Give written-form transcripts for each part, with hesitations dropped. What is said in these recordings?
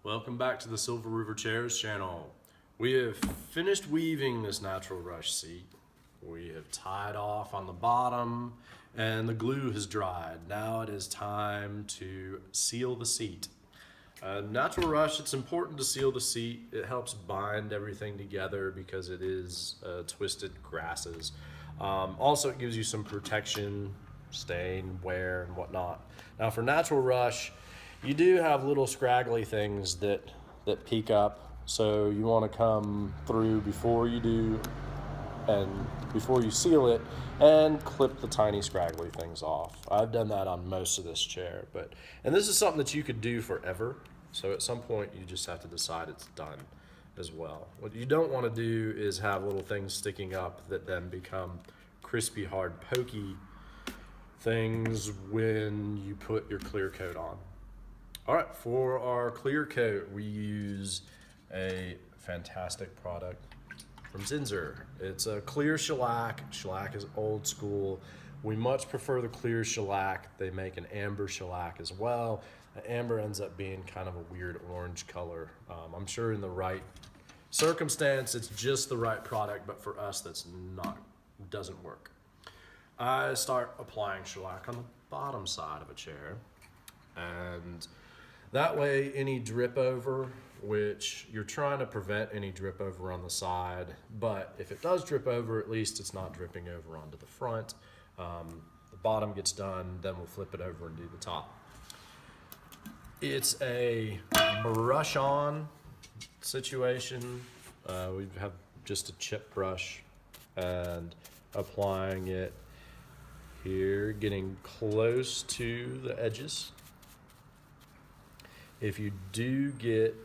Welcome back to the Silver River Chairs channel. We have finished weaving this natural rush seat. We have tied off on the bottom and the glue has dried. Now it is time to seal the seat. Natural rush, it's important to seal the seat. It helps bind everything together because it is twisted grasses. Also, it gives you some protection, stain, wear, and whatnot. Now for natural rush, you do have little scraggly things that peek up, so you want to come through before you do and before you seal it and clip the tiny scraggly things off. I've done that on most of this chair, and this is something that you could do forever, so at some point you just have to decide it's done as well. What you don't want to do is have little things sticking up that then become crispy, hard, pokey things when you put your clear coat on. All right, for our clear coat, we use a fantastic product from Windsor. It's a clear shellac. Shellac is old school. We much prefer the clear shellac. They make an amber shellac as well. The amber ends up being kind of a weird orange color. I'm sure in the right circumstance, it's just the right product, but for us, doesn't work. I start applying shellac on the bottom side of a chair, and that way any drip over, which you're trying to prevent any drip over on the side, but if it does drip over, at least it's not dripping over onto the front. The bottom gets done, then we'll flip it over and do the top. It's a brush on situation. We have just a chip brush and applying it here, getting close to the edges. If you do get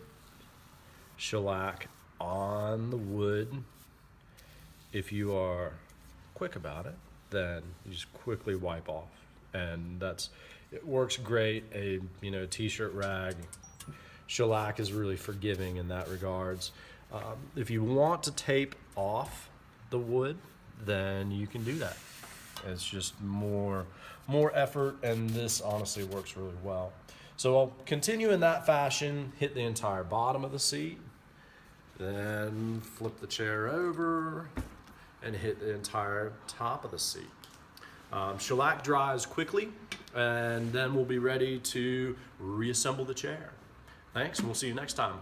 shellac on the wood, if you are quick about it, then you just quickly wipe off, and it works great. A t-shirt rag, shellac is really forgiving in that regards. If you want to tape off the wood, then you can do that. It's just more effort, and this honestly works really well. So I'll continue in that fashion, hit the entire bottom of the seat, then flip the chair over and hit the entire top of the seat. Shellac dries quickly, and then we'll be ready to reassemble the chair. Thanks, and we'll see you next time.